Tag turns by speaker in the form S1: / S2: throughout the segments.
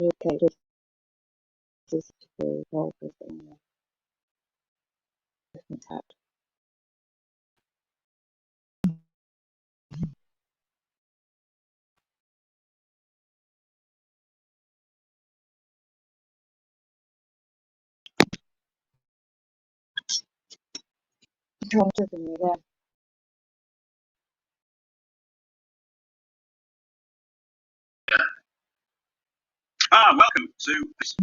S1: Okay, just to focus on the different tabs. Không cho từng người ra.
S2: Welcome to this.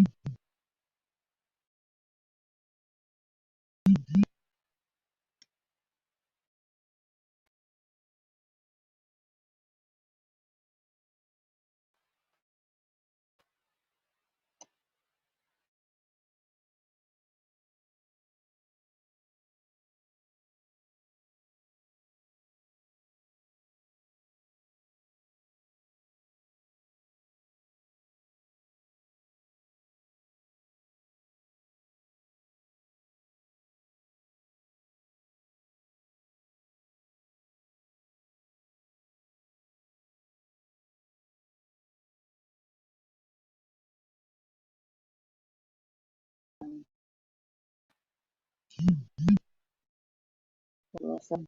S1: Awesome.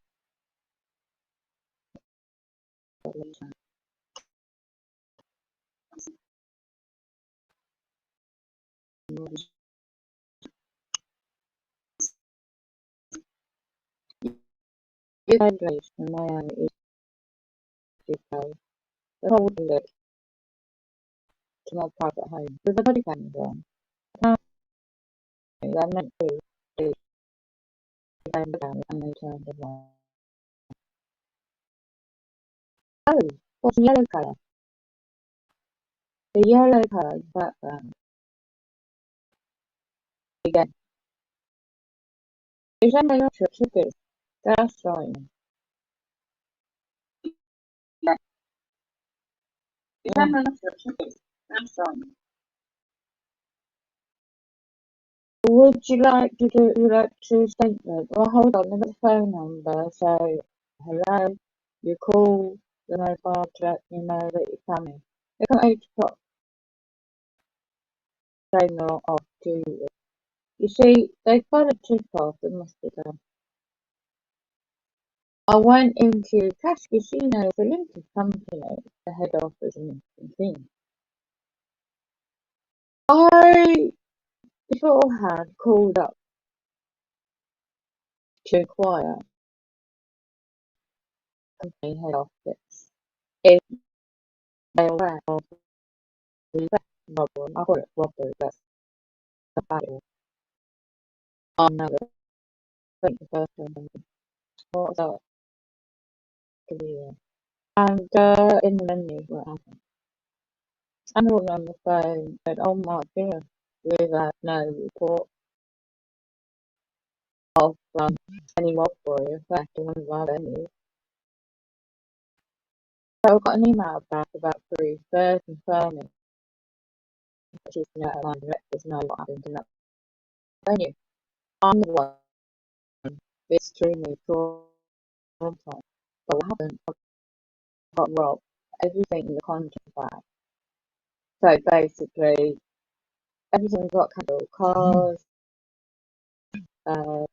S1: You can place my is the whole village to my private home with a body camera on. Apparently, they're meant to do the down and they turned the light. Oh, what's the yellow colour? The yellow colour is background. Again, is that my natural sugars? That's fine. Yeah. Is that my natural sugars? That's fine. Would you like to do electric statement? Well, hold on, I've got the phone number, so hello, you call the mobile to let me know that you're coming. They come 8 o'clock, they not off, do you? You see, they've got a tip off, it must be done. I went into Cash Casino, the limited company, the head office and thing. I beforehand called up to inquire company head office if they were aware of the robbery. I call it robbery, but a battle. I know that I think the first one was up to the year. And in the menu, what happened? And the woman on the phone said, "Oh my dear, we've had no report of any robbery affecting one of our venues." So I got an email back about 3:30 confirming that she's going to let our directors know what happened in that venue. I'm the one extremely traumatized. But what happened? I got robbed. Everything in the contract back. So basically, everything got cancelled. Cars,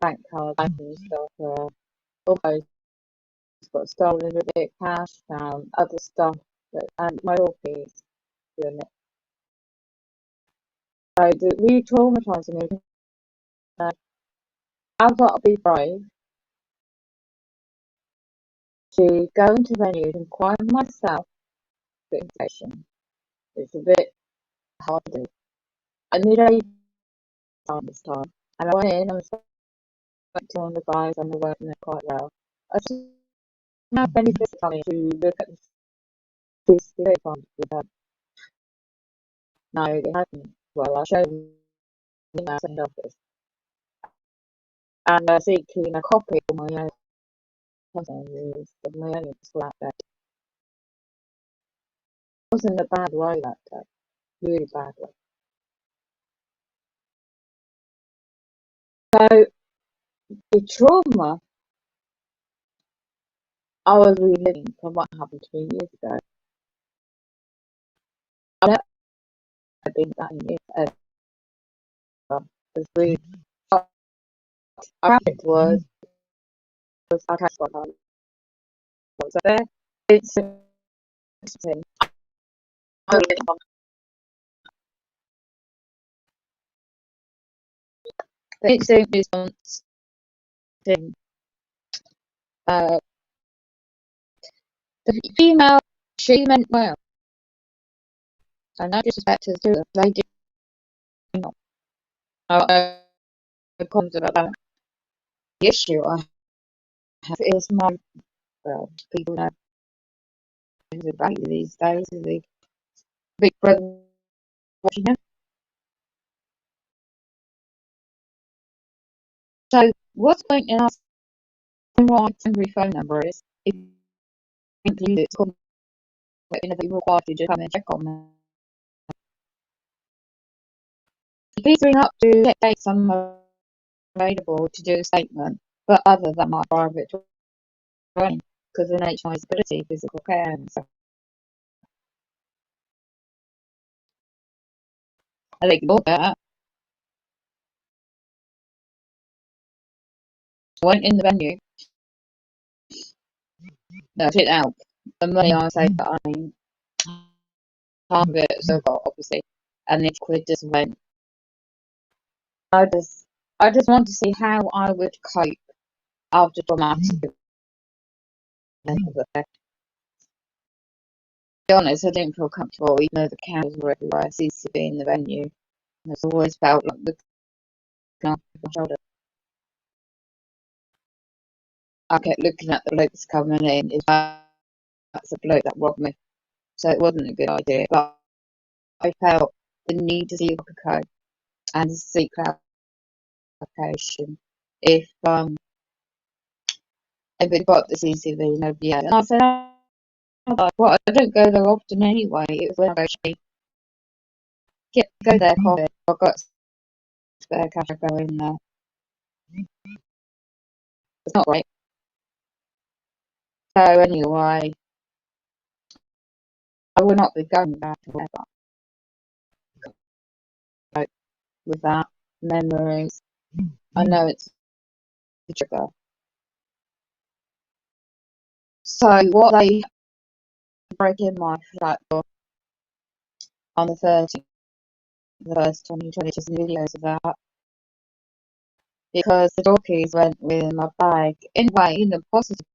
S1: bank cards, banking stuff, all those got stolen a bit, cash, other stuff, and my all fees. So the re-traumatizing me. I've got to be brave to go into venues and quiet myself for inflation. It's a bit hard to do. I need a time this time. And I went in and spoke to one of the guys and they're working there quite well. I just now benefits coming to look at the CCTV fund with them. No, it hasn't. Well, I showed them the email sent office. And seeking a copy of my own content of my own flat that was in a bad way that day. Really bad way. So the trauma I was reliving from what happened 2 years ago. I never been that in years ever. Because we what happened was I had got home. So there it's interesting. I was living on the instant response thing. Uh the female she meant well. And no disrespect to the two of them, they did not. Comments about that. The issue I have is my people know the value these days of the big brother watching them. So what's the point in asking what temporary phone number is if you include it's called in a people required you to come and check on them. Please ring up to get dates I'm available to do a statement, but other than my private training, because of nature disability, physical care and stuff. I ignored that. I went in the venue. No, I didn't help. The money I saved that I mean half of it so got obviously. And the quid just went. I just want to see how I would cope after traumatic events. To be honest, I didn't feel comfortable even though the cameras were everywhere. CCTV in the venue. And it's always felt like looking after my shoulder. I kept looking at the blokes coming in. If that's the bloke that robbed me. So it wasn't a good idea. But I felt the need to see a code and seek clarification. If everybody got the CCTV, nobody had. And I said, well, I don't go there often anyway. It was when I go there, I got spare cash to go in there. It's not great. So anyway, I will not be going back forever. With that, memories. I know it's a trigger. So what they break in my flat door on the 13th, the 1st, 2020, just videos of that, because the door keys went within my bag. Anyway, in a positive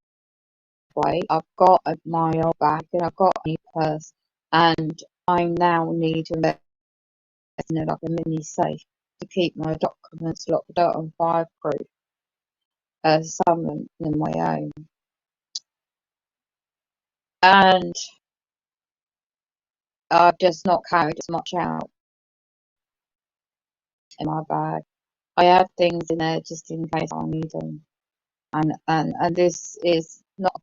S1: way, I've got my old bag and I've got my purse, and I now need to invest in it like a mini safe to keep my documents locked out and fireproof, some of them in my own. And I've just not carried as much out in my bag. I have things in there just in case I need them. And this is not a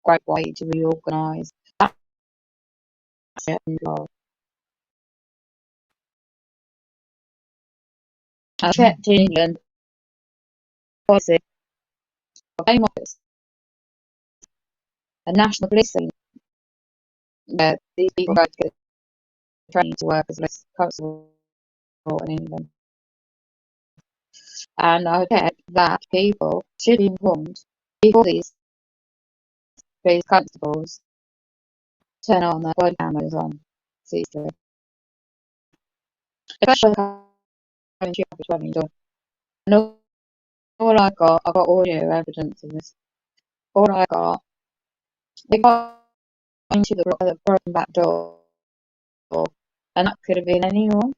S1: great way to reorganise. That's it. I checked in England, policy, a Home Office, a national policing, where these people go to get training to work as a constable in England. And I checked that people should be informed before these constables turn on their body cameras on CCTV. Especially coming to you when you're done. And all I got audio evidence of this. All I got, they got into the broken back door, and that could have been anyone.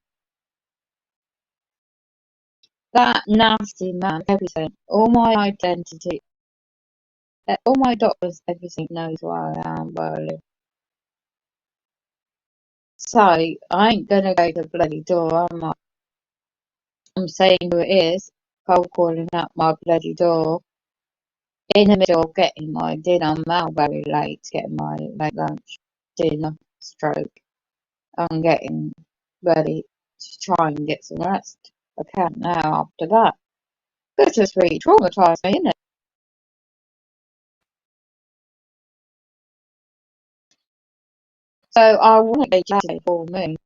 S1: That nasty man, everything, all my identity, all my doctors, everything knows where I am, where I live. So, I ain't gonna go to the bloody door, am I? I'm saying who it is, cold calling out my bloody door, in the middle of getting my dinner. I'm now very late, getting my late lunch, dinner, stroke. I'm getting ready to try and get some rest. I can't now after that. This just really traumatised me, innit? So I want to get Saturday for me.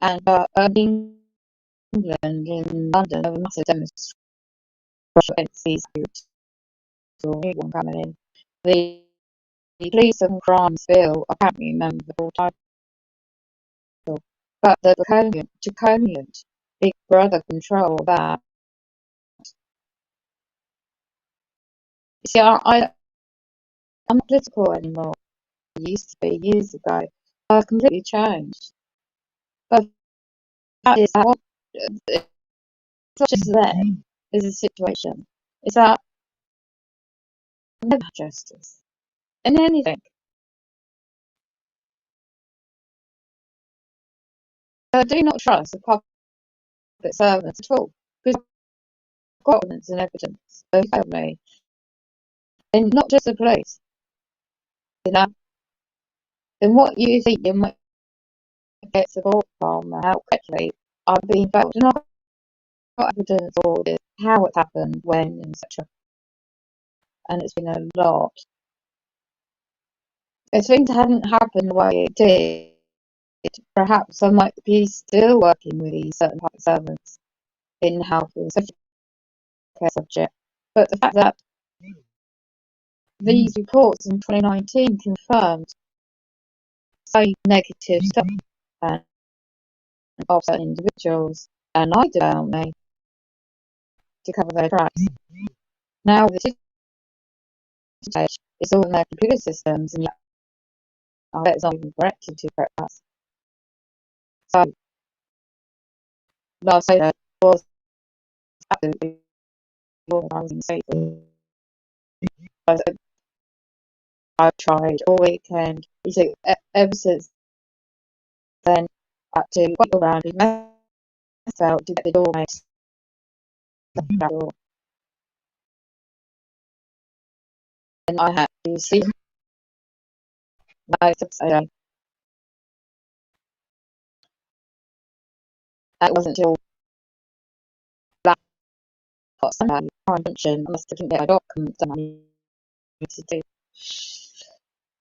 S1: And in England, in London, there were massive demonstrations against these groups. One coming in. The Police and Crimes Bill, I can't remember the full title, but the draconian Big Brother control of that. You see, I'm not political anymore. I used to be years ago. I've completely changed. But that is what it's not just them, there's a situation. It's that I never have justice in anything. I do not trust the public servants at all. Because I've got evidence and evidence. They failed me. And not just the police. You know? And what you think you might get support from, how quickly I've been failed. And I've got evidence for this, how it happened, when, etc. And it's been a lot. If things hadn't happened the way it did, perhaps I might be still working with these certain public servants in health and social care subject. But the fact that these reports in 2019 confirmed so negative stuff and of certain individuals and lied about me to cover their tracks. Now the situation is all in their computer systems, and yet I bet it's not even corrected to correct that. So last night was absolutely organising safely. I've tried all weekend. You see, ever since then, I had to walk around and mess out to get the door made. And I had to sleep most of the day. It wasn't until got Sunday prime function. I must have get a document that I need to do.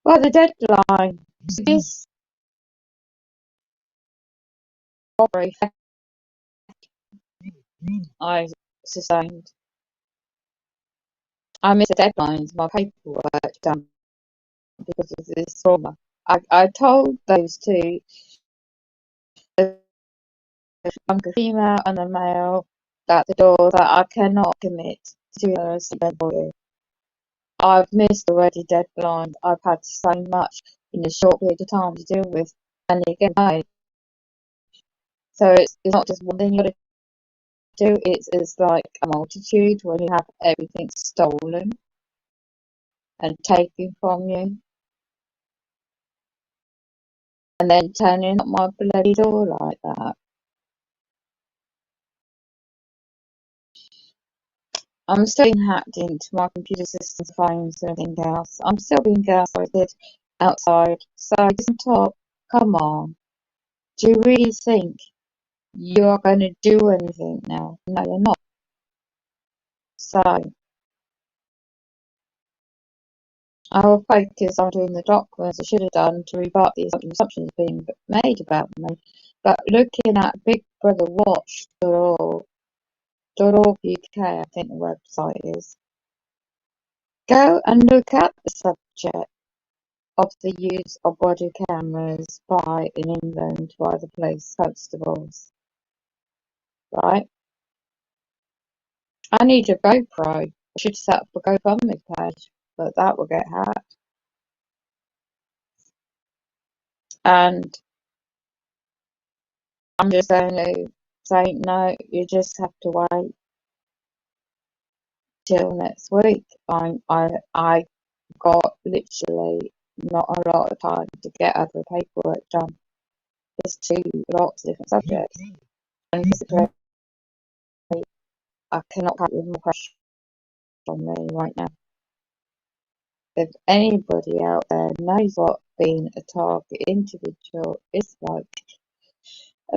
S1: Well, the deadline to this robbery I sustained. I missed the deadlines, my paperwork done because of this trauma. I told those two, the younger female and the male, at the door that I cannot commit to a for you. I've missed already deadlines. I've had so much in a short period of time to deal with, and you get paid. So it's not just one thing you got to do. It's like a multitude when you have everything stolen and taken from you, and then turning up my bloody door like that. I'm still being hacked into my computer systems, phones, and everything else. I'm still being gaslighted outside. So just talk. Come on. Do you really think you're going to do anything now? No, you're not. So I will focus on doing the documents I should have done to rebut the assumptions being made about me. But looking at Big Brother Watch.org, .org.uk, I think the website is, go and look at the subject of the use of body cameras in England by the police constables. Right? I need a GoPro. I should set up a GoFundMe page, but that will get hacked. And I'm just only saying, no, you just have to wait till next week. I got literally not a lot of time to get other paperwork done. There's lots of different subjects. And basically, I cannot have more pressure on me right now. If anybody out there knows what being a target individual is like,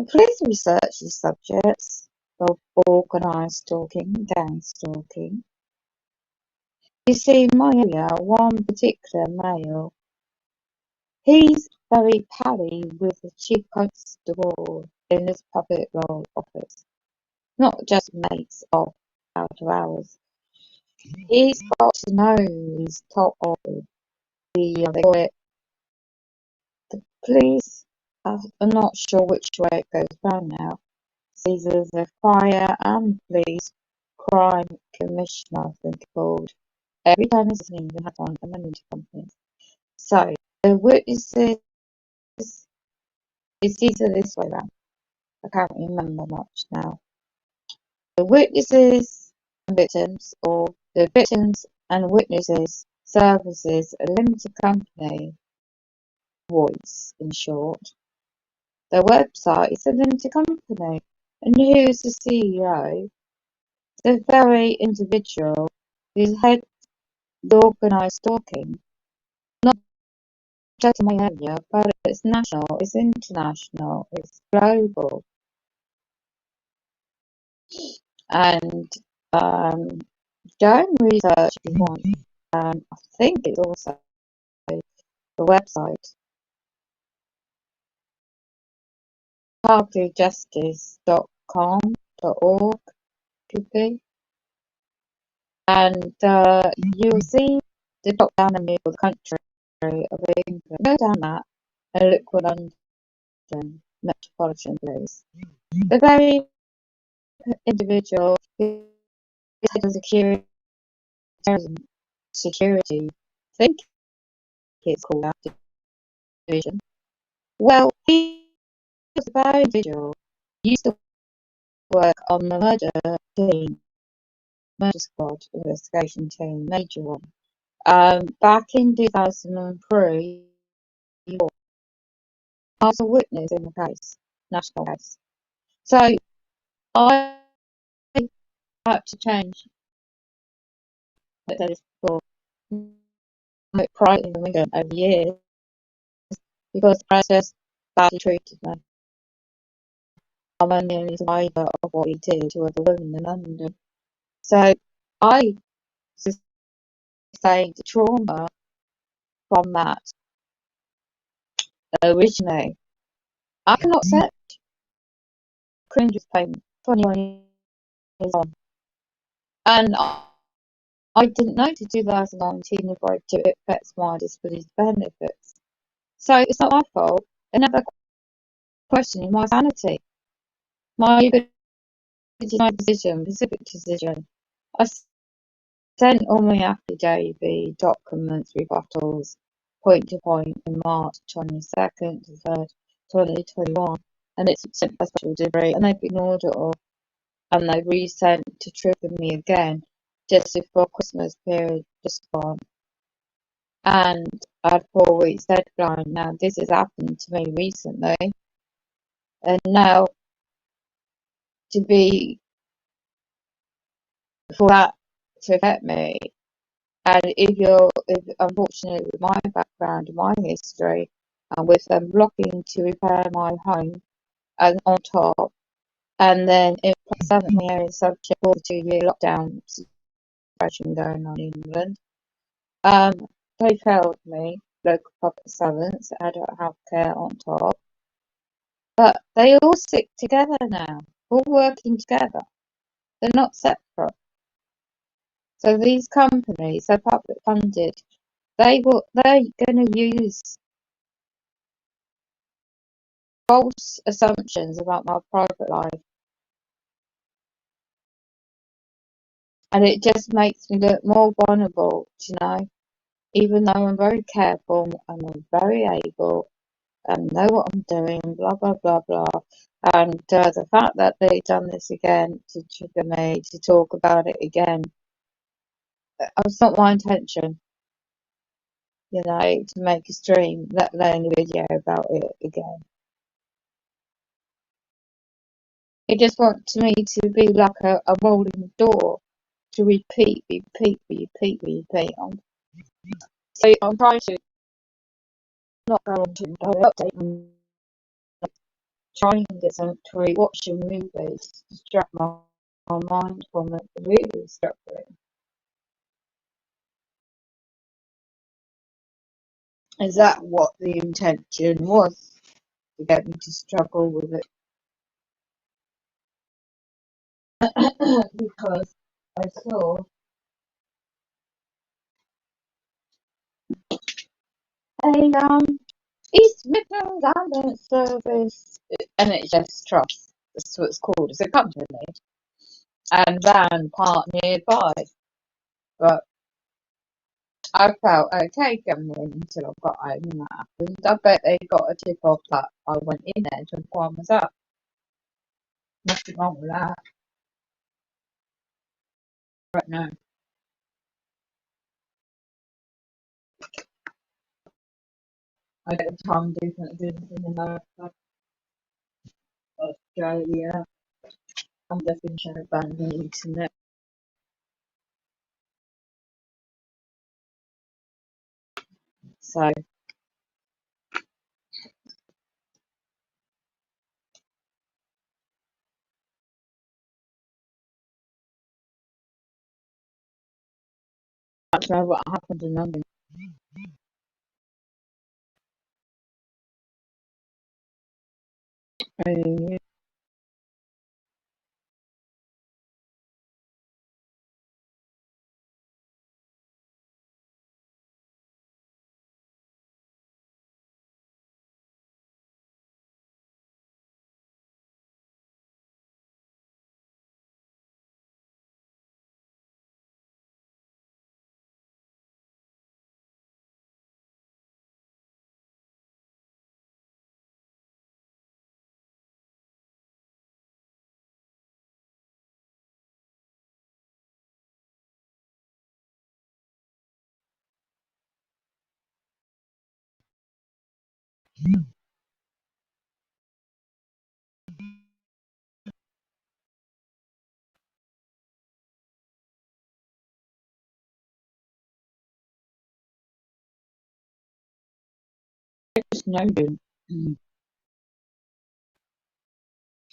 S1: please research the subjects of organised stalking, gang stalking. You see, in my area, one particular male, he's very pally with the chief constable in his public role office, not just mates off out of hours. He's got to know his top of they call it the police. I'm not sure which way it goes round now. He's the fire and police crime commissioner, I think it's called. Every time there's an even have one and then companies. So the witnesses, it's either this way round. I can't remember much now. The witnesses and victims, or the victims and witnesses services a limited company, Voice in short. Their website is a limited company, and who is the CEO? The very individual who's head the organised stalking, not just in my area, but it's national, it's international, it's global. And go and research if you want. I think it's also the website, parklyjustice.com.org could be. And you'll see the drop down menu for the country of England. Go down that and look for London Metropolitan Police. The very individual who is head of security, I think it's called that division. Well, he was a very individual. He used to work on the murder squad investigation team, major one. Back in 2003, I was a witness in the case, national case. So I had to change, like I said before, my pride in the window over the years because the process badly treated me. I'm only a survivor of what he did to other women in London. So I sustained trauma from that originally. I cannot accept cringe payment 21 years on. And I didn't know to 2019 if I do it affects my disability benefits. So it's not my fault. Another questioning my sanity, my specific decision. I sent all my affidavit, documents, rebuttals, point to point in March 22nd to 3rd, 2021, and it's sent by special delivery, and they've ignored it all, and they've resent to trigger me again just before Christmas period just gone. And I had 4 weeks deadline. Now this has happened to me recently, and now to be for that to affect me. And if unfortunately with my background and my history, and with them blocking to repair my home and on top, and then in suddenly area subject to a 2-year lockdown situation going on in England, they failed me, local public servants, adult healthcare on top, but they all stick together now, all working together. They're not separate. So these companies, they're public funded. They're going to use false assumptions about my private life, and it just makes me look more vulnerable, even though I'm very careful and I'm very able and know what I'm doing, blah blah blah blah. And the fact that they've done this again to trigger me to talk about it again, it's not my intention, to make a stream, let alone a video about it again. It just wants me to be like a rolling door to repeat. So I'm trying to not go on to update and trying to get some to watching movies to distract my mind from it really struggling. Is that what the intention was? To get me to struggle with it? Because I saw a East Midlands Ambulance Service NHS Trust, that's what it's called, it's a company, and van parked nearby. But I felt okay going in until I got home and that happened. I bet they got a tip off that I went in there to inquire myself. Nothing wrong with that. Right now, I get the time different business in America, Australia, and definition of band the internet. So that's what happened in London. Yeah. Snowden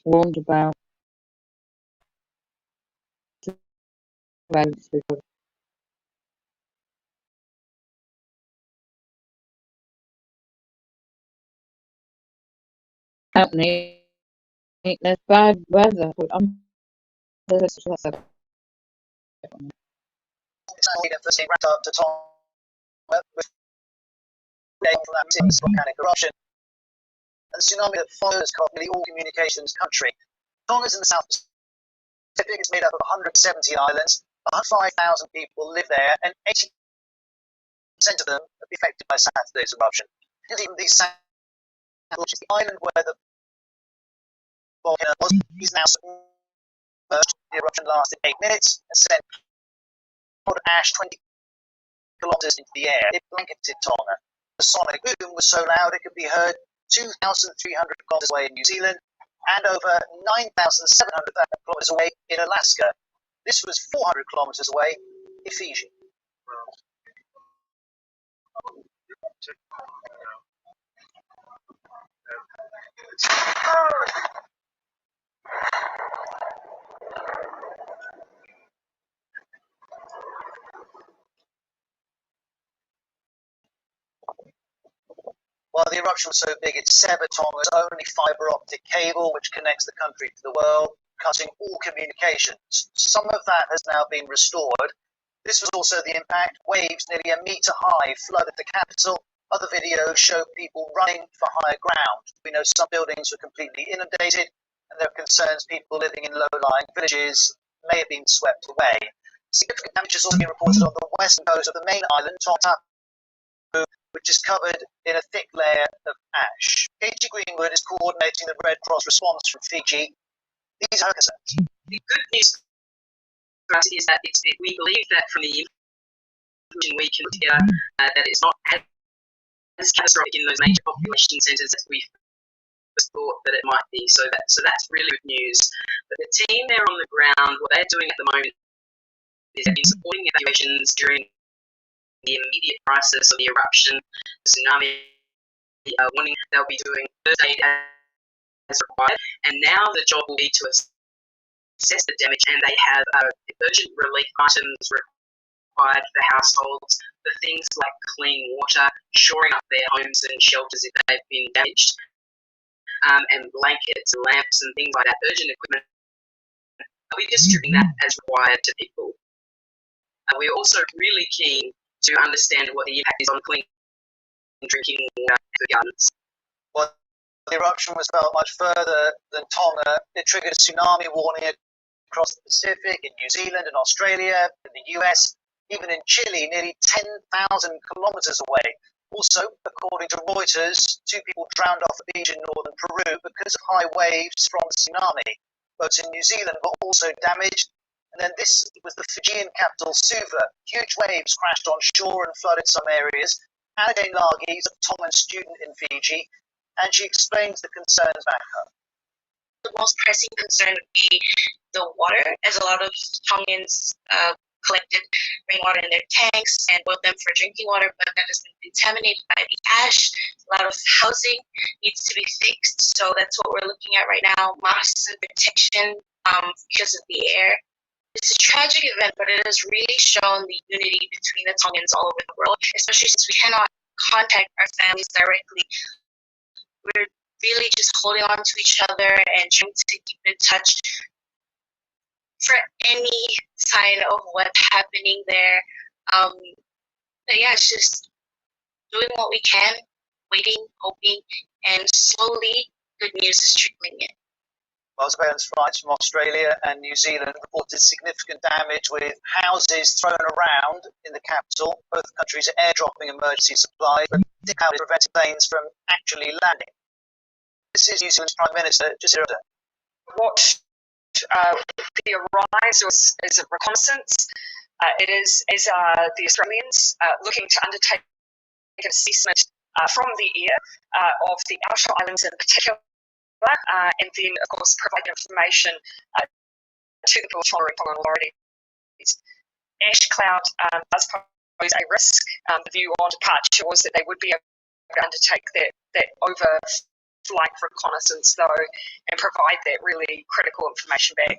S1: warned about surveillance report. Apparently, there's bad weather for
S3: It's now wrapped up to Tonga with volcanic eruption and the tsunami that follows cut nearly all communications country. Tonga's in the South Pacific. It's made up of 170 islands. 5,000 people live there, and 80% of them are affected by Saturday's eruption. And even these which is the island where the volcano was, is now submerged. The eruption lasted 8 minutes and sent hot ash 20 kilometers into the air. It blanketed Tonga. The sonic boom was so loud it could be heard 2,300 kilometers away in New Zealand and over 9,700 kilometers away in Alaska. This was 400 kilometers away in Fiji. While the eruption was so big it severed Tonga's only fibre optic cable which connects the country to the world, cutting all communications. Some of that has now been restored. This was also the impact. Waves nearly a metre high flooded the capital. Other videos show people running for higher ground. We know some buildings were completely inundated, and there are concerns people living in low-lying villages may have been swept away. Significant damage has also been reported on the western coast of the main island, Todate, which is covered in a thick layer of ash. Katie Greenwood is coordinating the Red Cross response from Fiji. These are her concerns.
S4: The good news for us is that we believe that from the information we can put together, that it's not as catastrophic in those major population centres as we first thought that it might be. So that's really good news. But the team there on the ground, what they're doing at the moment is they've been supporting evacuations during the immediate crisis of the eruption, the tsunami warning. They'll be doing first aid as required, and now the job will be to assess the damage, and they have urgent relief items required for households, for things like clean water, shoring up their homes and shelters if they've been damaged, and blankets and lamps and things like that, urgent equipment. We'll be distributing that as required to people. We're also really keen to understand what the impact is on clean drinking water for gardens.
S3: Well, the eruption was felt much further than Tonga. It triggered a tsunami warning across the Pacific, in New Zealand, in Australia, in the US, even in Chile, nearly 10,000 kilometers away. Also, according to Reuters, 2 people drowned off the beach in northern Peru because of high waves from the tsunami. Boats in New Zealand were also damaged. And then this was the Fijian capital, Suva. Huge waves crashed on shore and flooded some areas. Anna Jane Lagi is a Tongan student in Fiji, and she explains the concerns back home.
S5: The most pressing concern would be the water, as a lot of Tongans collected rainwater in their tanks and boiled them for drinking water, but that has been contaminated by the ash. A lot of housing needs to be fixed, so that's what we're looking at right now, masks and protection because of the air. It's a tragic event, but it has really shown the unity between the Tongans all over the world, especially since we cannot contact our families directly. We're really just holding on to each other and trying to keep in touch for any sign of what's happening there. But yeah, it's just doing what we can, waiting, hoping, and slowly good news is trickling in.
S3: Well, surveillance flights from Australia and New Zealand reported significant damage with houses thrown around in the capital. Both countries are airdropping emergency supplies, but it prevented planes from actually landing. This is New Zealand's Prime Minister, Jacinda Ardern.
S6: What the arise is a reconnaissance. It is the Australians looking to undertake an assessment from the air of the outer islands in particular, and then, of course, provide information to the Tonga authorities. Ash cloud does pose a risk. The view on departure was that they would be able to undertake that overflight reconnaissance, though, and provide that really critical information back.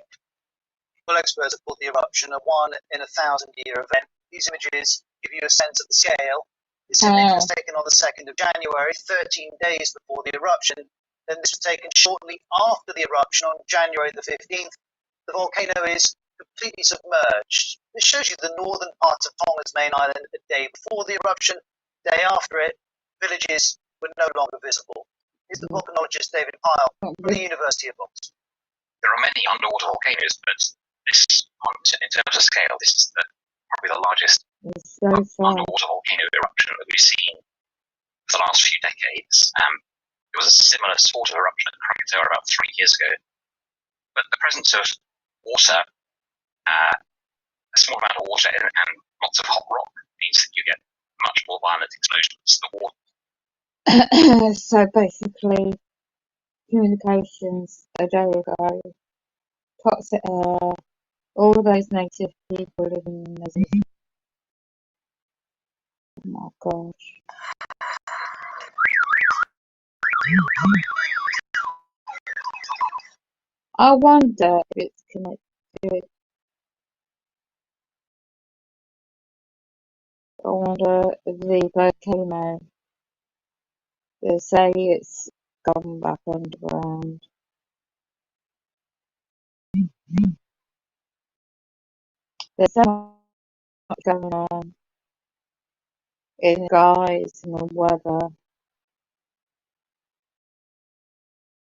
S3: Well, experts have called the eruption a 1 in 1,000-year event. These images give you a sense of the scale. This image was taken on the 2nd of January, 13 days before the eruption. Then this was taken shortly after the eruption on January the 15th. The volcano is completely submerged. This shows you the northern part of Tonga's main island a day before the eruption. Day after it, villages were no longer visible. Here's the volcanologist David Pyle from the University of Oxford.
S7: There are many underwater volcanoes, but this, in terms of scale, this is probably the largest underwater volcano eruption that we've seen for the last few decades. There was a similar sort of eruption at Krakatoa about 3 years ago, but the presence of water, a small amount of water and lots of hot rock means that you get much more violent explosions.
S1: So basically, communications a day ago, toxic air, all of those native people living in those. Oh my gosh. I wonder if it's connected. I wonder if the volcano, they say it's gone back underground. There's so much going on in the skies and the weather.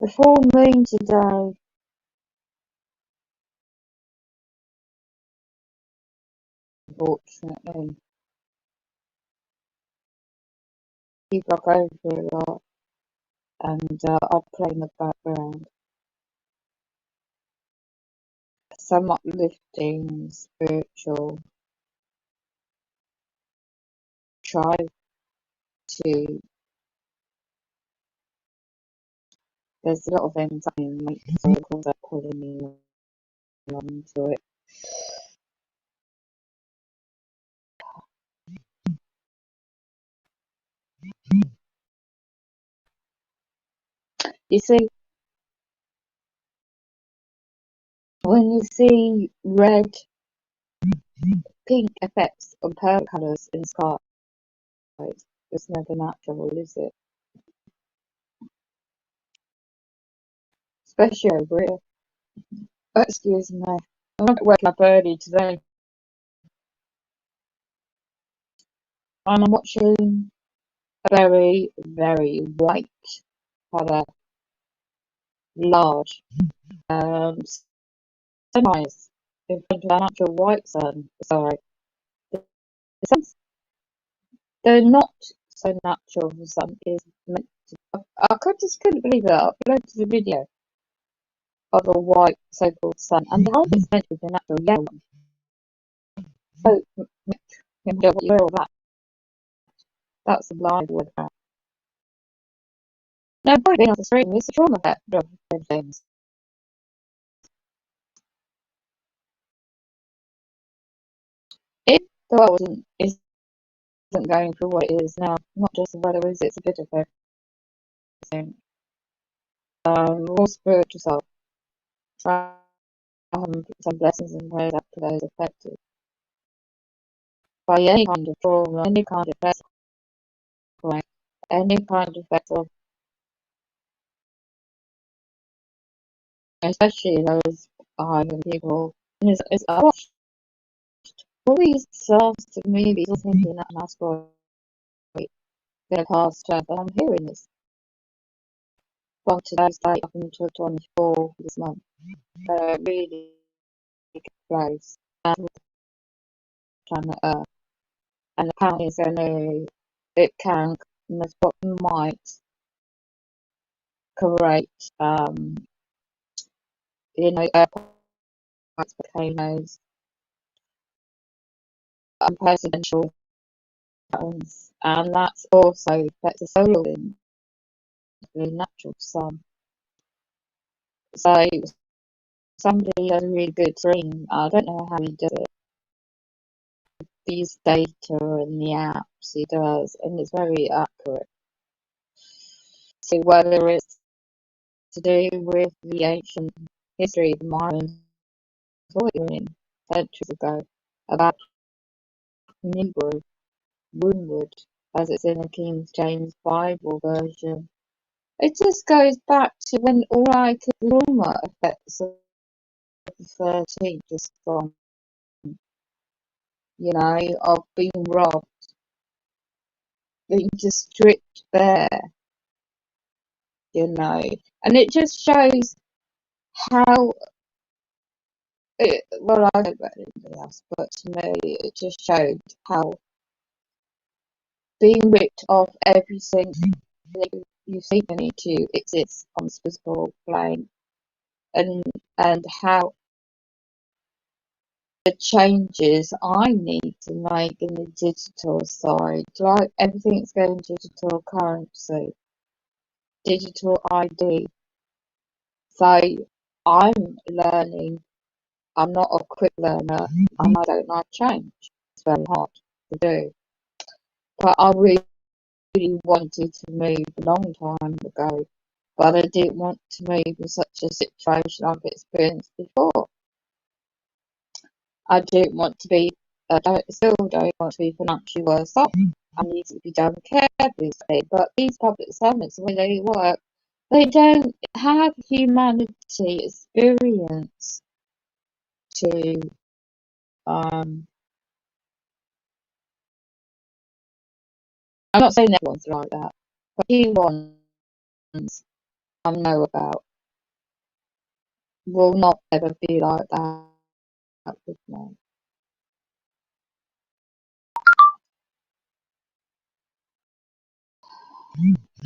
S1: The full moon today. Unfortunately, people are going through a lot, and I'll play in the background. Some uplifting, spiritual. Try to. There's a lot of things happening, so of course they're calling me onto it. You see, when you see red, pink effects on purple colours in skies, it's never natural, is it? Especially over here. Excuse me. I'm not waking up early today. And I'm watching a very, very white colour, large sunrise in front of an actual white sun. Sorry. The sun's, they're not so natural. The sun is meant to. I just couldn't believe it. I uploaded a video of a white so-called sun, and the whole thing's meant to be the natural yellow one. So, you know what you hear all that. That's the line with that. No, probably being off the street is the trauma effect of things. If the world isn't going through what it is now, not just the weather is, it's a bit of everything. More spiritual self. Try and put some blessings and prayers out to those affected by any kind of trauma, any kind of effect, any kind of effect of, especially those island people. I watched all these disasters movies, thinking that that's why the past 12, and I'm hearing this from today's date up until 24 this month. Really good place and planet Earth, and apparently it can what might create earthquakes, volcanoes, unprecedented patterns, and that's also affects the solar wind, the natural sun. So somebody has a really good dream. I don't know how he does it. These data and the apps he does, and it's very accurate. So whether it's to do with the ancient history of the Mayans toiling centuries ago about Negro wounded, as it's in the King James Bible version. It just goes back to when all I could trauma effects of the 13th just gone, of being robbed, being just stripped bare, and it just shows how well, I don't know about anybody else, but to me, it just showed how being ripped off everything you think you need to exist on this physical plane, and how the changes I need to make in the digital side, like everything's going digital currency, digital ID. So I'm learning. I'm not a quick learner, and I don't like change. It's very hard to do. But I really wanted to move a long time ago, but I didn't want to move in such a situation I've experienced before. I didn't want to be, still don't want to be financially worse off. I need to be done carefully, but these public servants, the way they work, they don't have humanity experience to, I'm not saying everyone's like that, but few ones I know about will not ever be like that with me.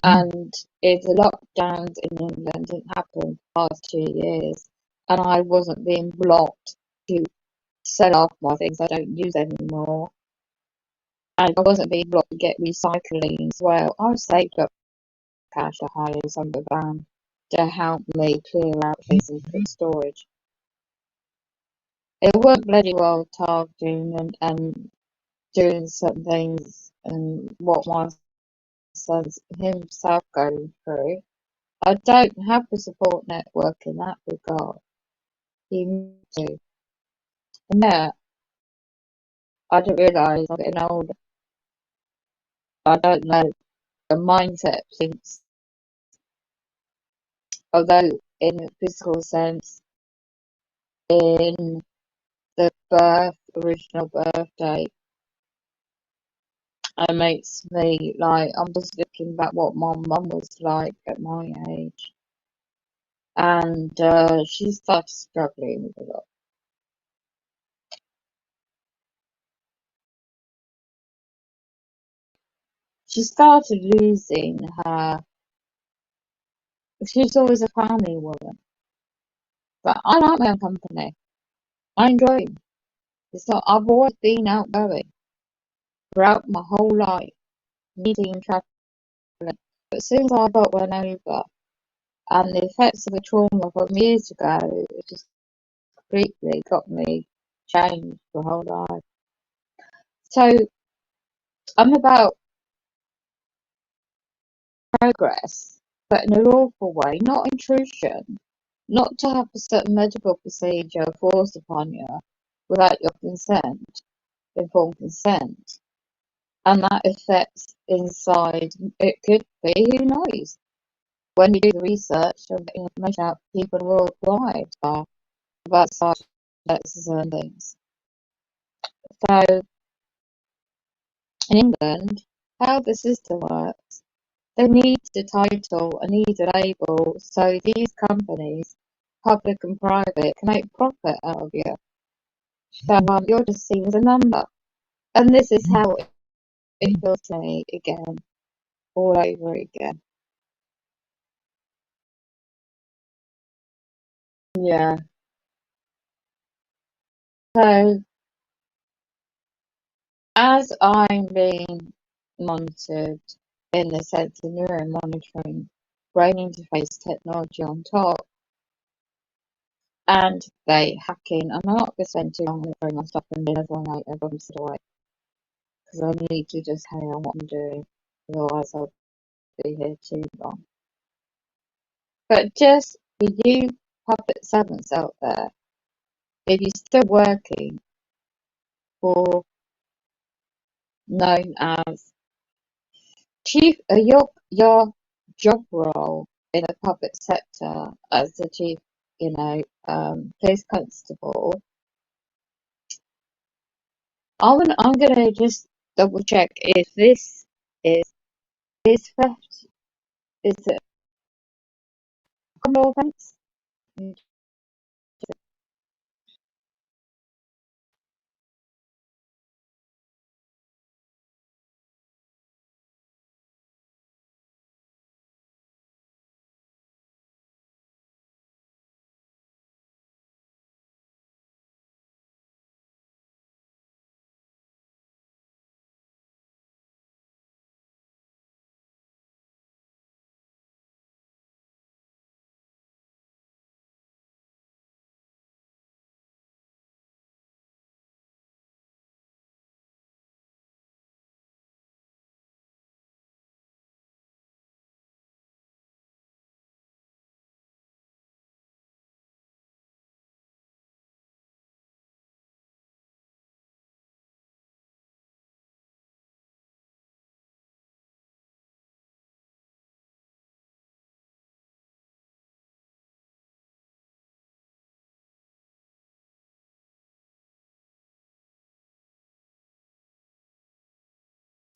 S1: And if the lockdowns in England didn't happen for the past 2 years, and I wasn't being blocked to sell off my things I don't use anymore, and I wasn't being blocked to get recycling as well, I saved up cash to hire some of the van to help me clear out things and put storage. It weren't bloody well targeting and doing certain things and what my son's himself going through. I don't have the support network in that regard. He needs to. And yeah, I didn't realise I'm getting older. I don't know the mindset since, although in a physical sense, in the original birthday, it makes me like, I'm just looking back what my mum was like at my age. And she started struggling with a lot. She started losing her. She's always a family woman, but I like my own company. I enjoy it. It's not. I've always been outgoing throughout my whole life, meeting and traveling. But as soon as I got run over, and the effects of the trauma from years ago, it just completely got me changed the whole life. So I'm about progress, but in an awful way, not intrusion, not to have a certain medical procedure forced upon you without your consent, informed consent, and that affects inside. It could be, who knows? When we do the research and getting information out, people worldwide are about side effects and things. So in England, how the system works, they need the title and need a label so these companies, public and private, can make profit out of you. So you're just seen as a number. And this is how it feels to me again, all over again. Yeah. So as I'm being monitored in the sense of neuro monitoring, brain interface technology on top, and they hacking, I'm not going to spend too long on throwing my stuff and then everyone sit away. Because I need to just carry on what I'm doing, otherwise I'll be here too long. But just for you puppet servants out there, if you're still working for known as chief, your job role in the public sector as the chief, police constable. I'm gonna just double check if this is theft. Is it a criminal offence?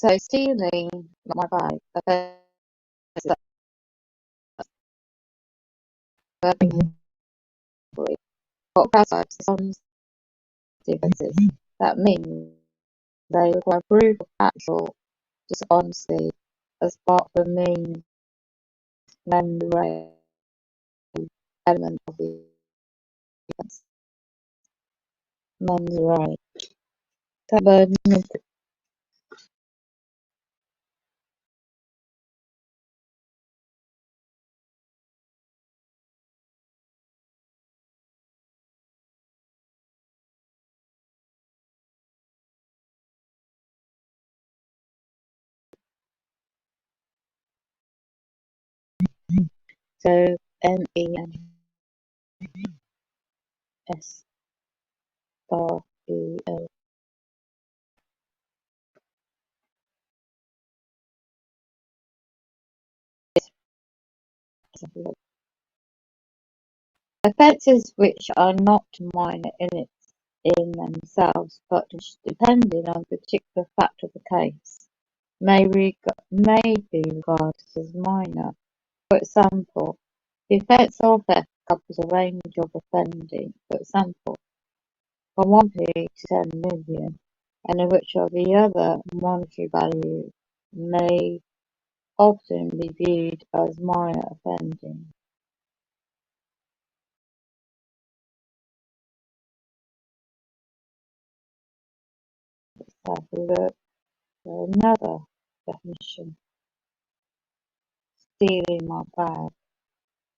S1: So stealing my bag, offence what classifies dishonesty offences. That means they require proof of actual dishonesty as part of the means mens rea element of the offence. Mens rea. The burden of so MENSREO. Offences which are not minor in themselves, but depending on the particular fact of the case, may be regarded as minor. For example, the offence of theft covers a range of offending, for example, from 1p to 10 million, and in which of the other monetary value may often be viewed as minor offending. Let's have a look for another definition. Stealing my bag.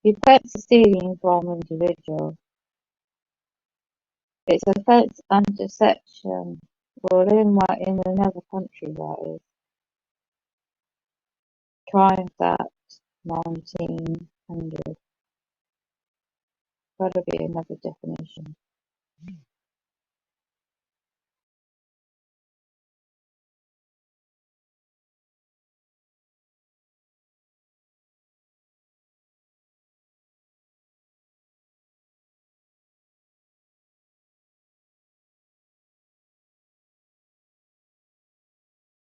S1: The offence of stealing from an individual. It's an offence under section, well, in another country, that is, Crimes Act 1900. Gotta be another definition.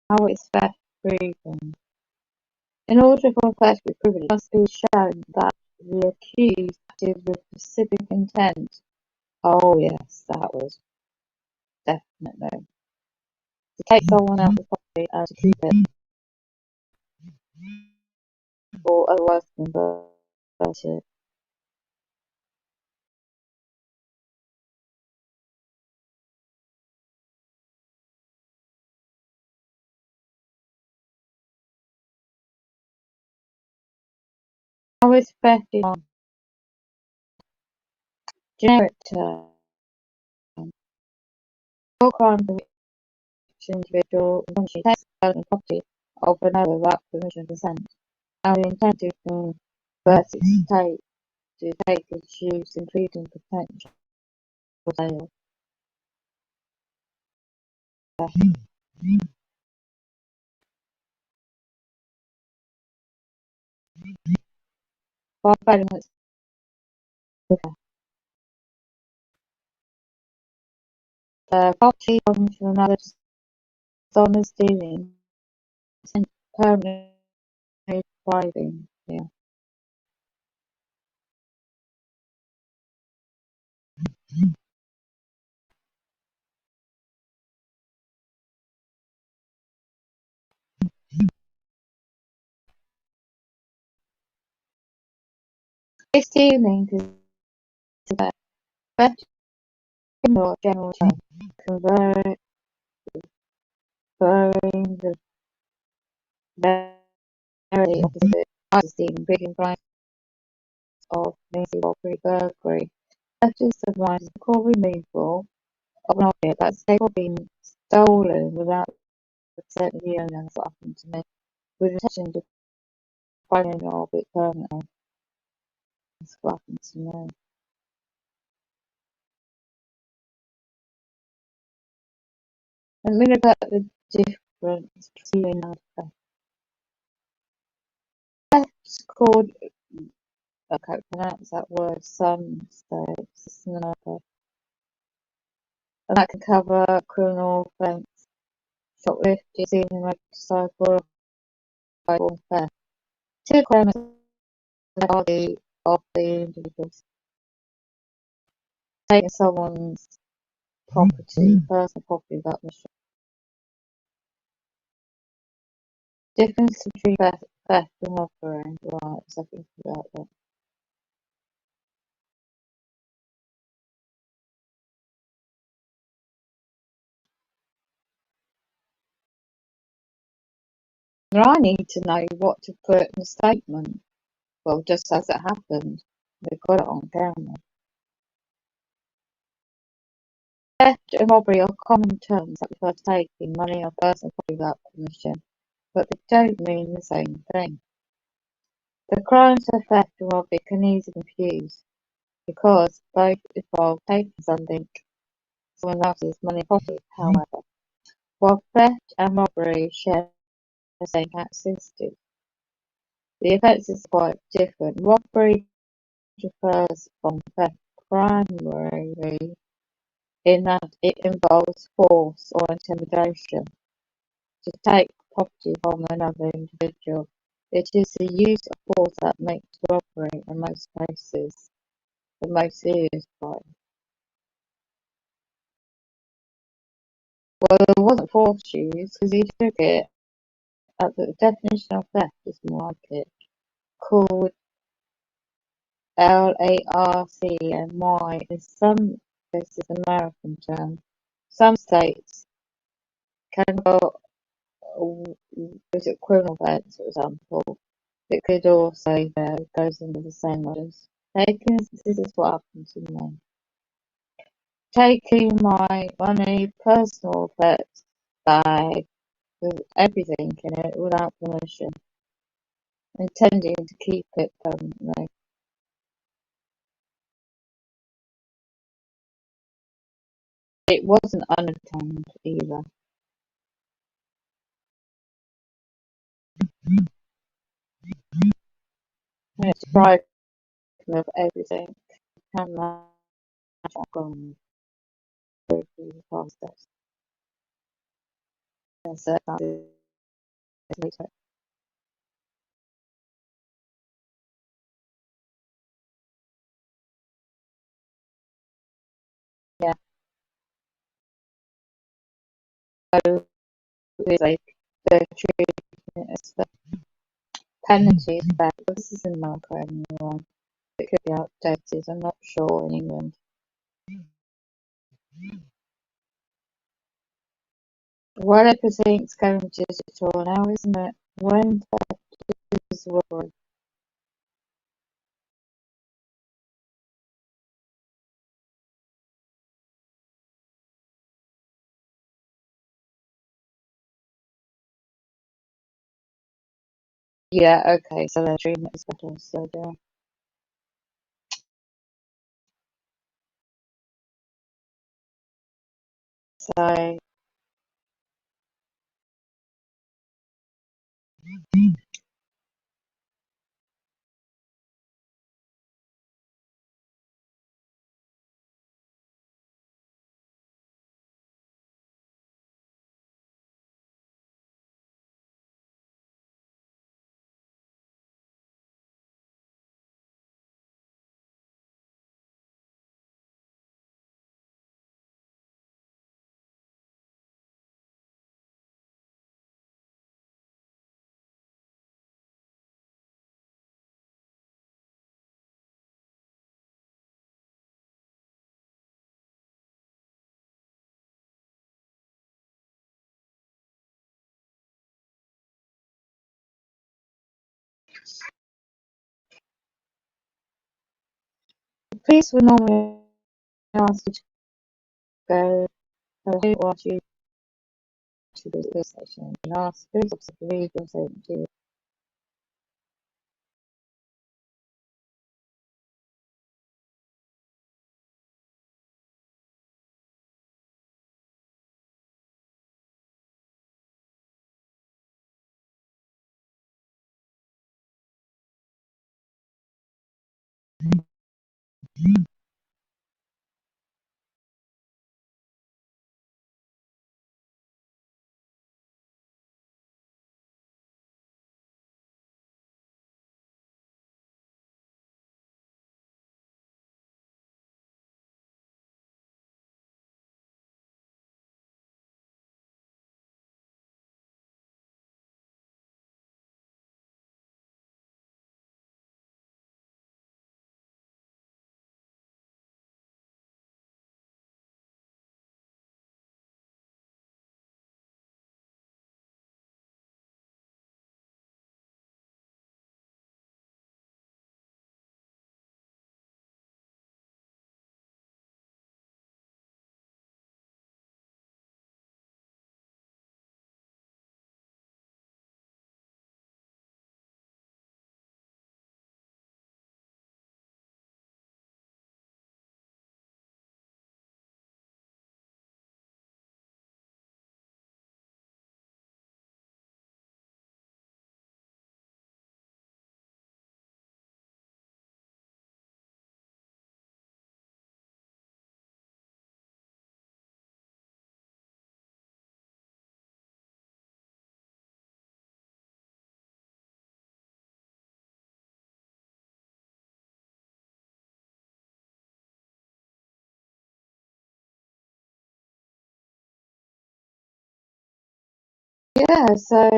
S1: How is theft proven? In order for theft to be proven, it must be shown that the accused acted with specific intent. Oh yes, that was definitely. To take someone else's property and to keep it, or otherwise convert it. How is theft defined? Generic term. All crime for which an individual intentionally takes the personal property of another without permission or consent, and the intent to convert it to take its use, including potential sale. Five elements of property belonging to another dishonest dealing and permanently depriving. Yeah. This dealing is about criminal general term, conferring the very opposite of stealing, big in price of massive robbery, burglary. Purchase of wine is the core removal of an object that's capable of being stolen without the consent of the owner. That's what happened to me. With intention to finding of it permanently. That's what happened to me. And we look at the difference between theft. Theft's called, I can't pronounce that word, some states, it's another. And that can cover criminal offence, shoplifting, stealing a motorcycle, or theft. Two requirements are of the individuals. Taking someone's property, personal property without permission. Difference between theft and robbery. Right, so I think about that. Now I need to know what to put in the statement. Well, just as it happened. They've got it on camera. Theft and robbery are common terms that refer to taking money or personal property without permission, but they don't mean the same thing. The crimes of theft and robbery can easily be confused because both involve taking something, someone else's money or property. However, while theft and robbery share the same characteristics, the offences are quite different. Robbery differs from theft primarily in that it involves force or intimidation to take property from another individual. It is the use of force that makes robbery, in most cases, the most serious crime. Well, there wasn't force used because he took it at the definition of theft is more like it, called LARCMY is some cases American term. Some states can go visit criminal offence, for example. It could also goes under the same orders. This is what happened to me. Taking my money, personal effects bag with everything in it without permission, intending to keep it permanently. It wasn't unattended either. And it deprived me of everything. Can imagine what gone through the process. Yes, yeah. So it's like the treatment is the penalties back. This is in America anyway. It could be outdated, I'm not sure in England. Well, everything's going digital now, isn't it? When that is robbery. Yeah, okay, so their treatment is better, so yeah. So the police will normally ask you to go, who asked you to the police station and ask who's officer to read your statement to you. Yeah, so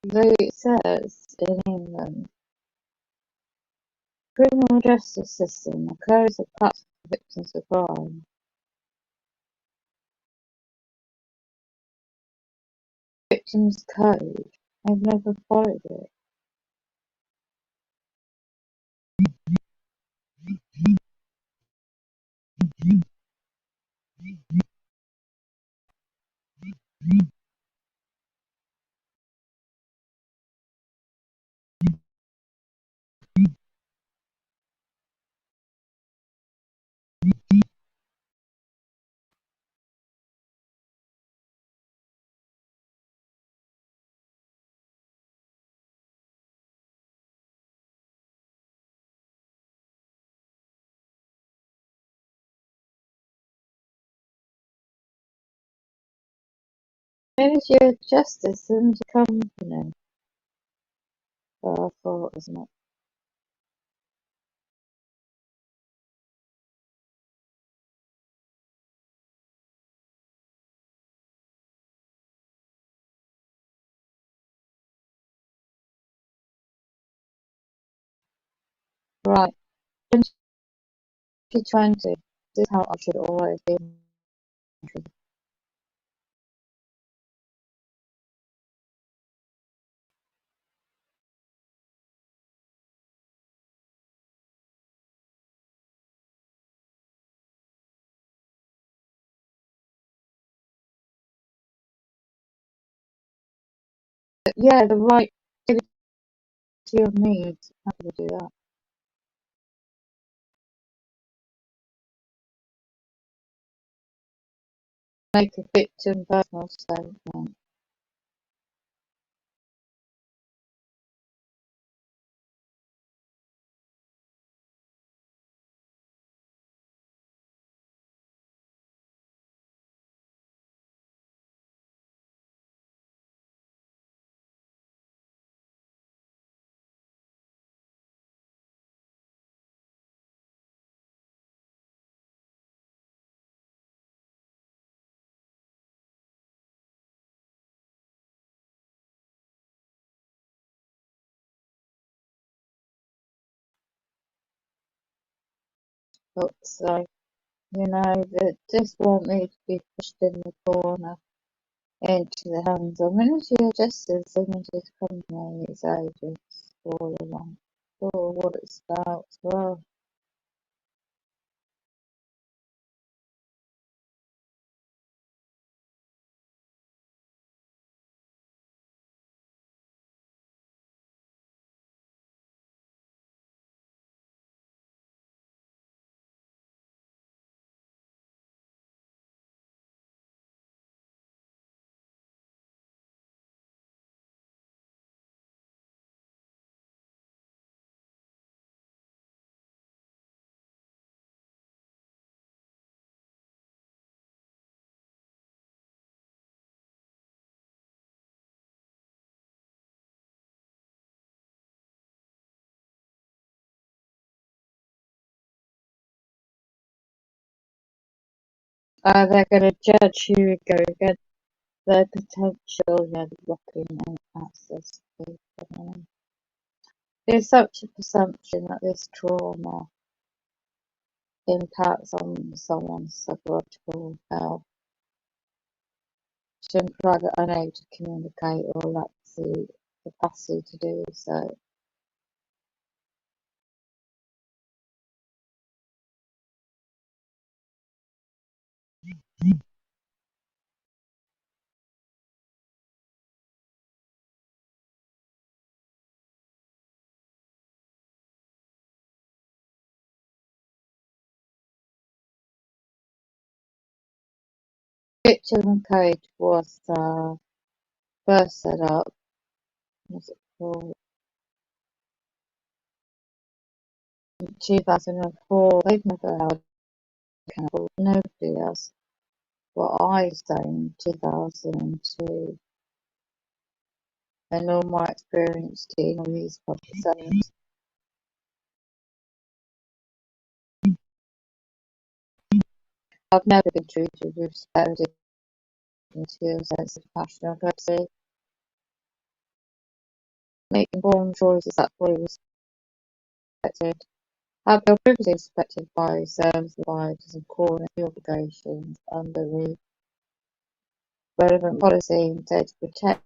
S1: it says in England, criminal justice system, a code of practice for victims of crime. Victims code. I've never followed it. Ministry of Justice and company. Well, I thought, wasn't it? Right, 2020. This is how I should always be. But yeah, the right activity of needs. How do we do that? Make a victim personal statement. Looks like, they just want me to be pushed in the corner into the hands of military justice limited companies, agents, all along. For what it's about as well. They're going to judge who would go against their potential, the blocking and access to people. There's such a presumption that this trauma impacts on someone's psychological health to imply that unable to communicate or lacks the capacity to do so. Victim Code was first set up, was it called, in 2004. They've never held accountable. Nobody else. What I done in 2002, and all my experience dealing with these public servants. I've never been treated with respect, dignity, or sense of passion or courtesy. Make informed choices that fully respected. Have your privacy respected by service providers and core obligations under the relevant policy intended to protect.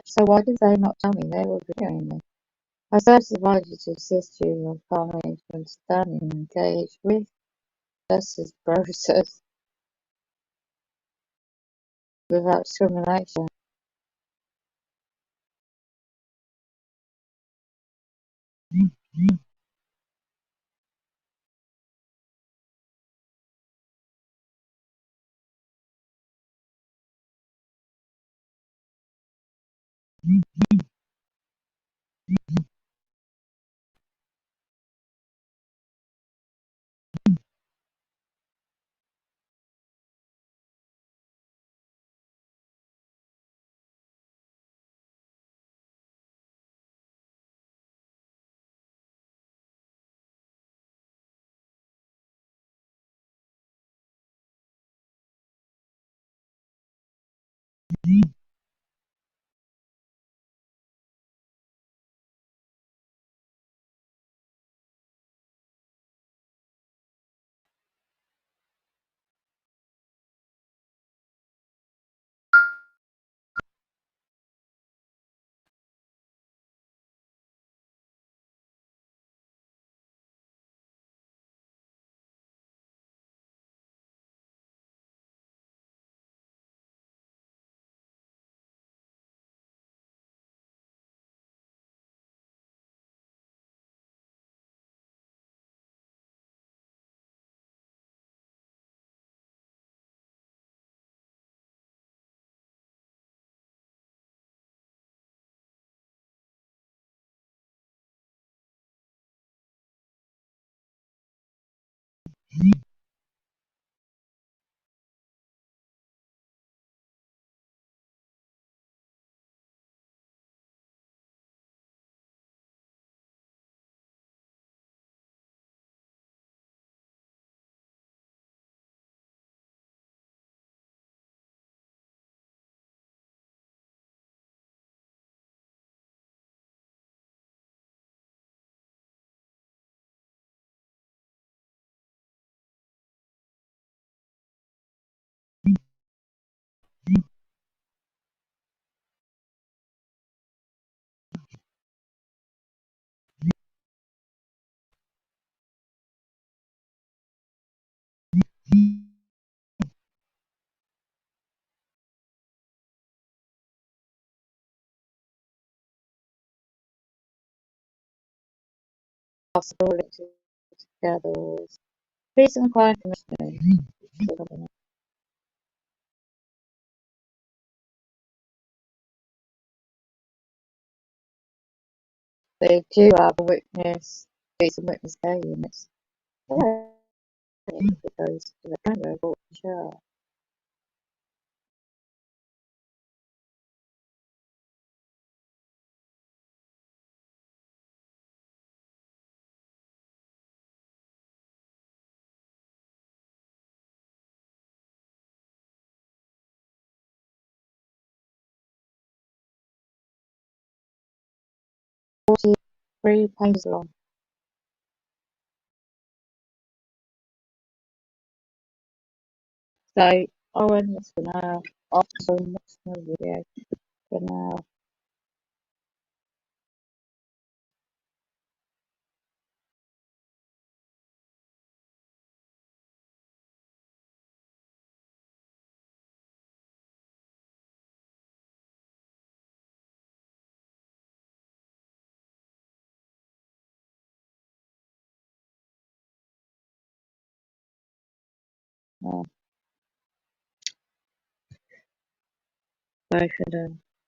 S1: So why did they not tell me they were videoing me? I service advised to assist you in your family to understand and engage with justice process without discrimination. possible together. Peace and quiet commission. They do have a witness, decent witness day units. Yeah, it goes to the camera, but sure. Three pages long. So, Owen, that's for now. Awesome, what's my video for now? Bye for now.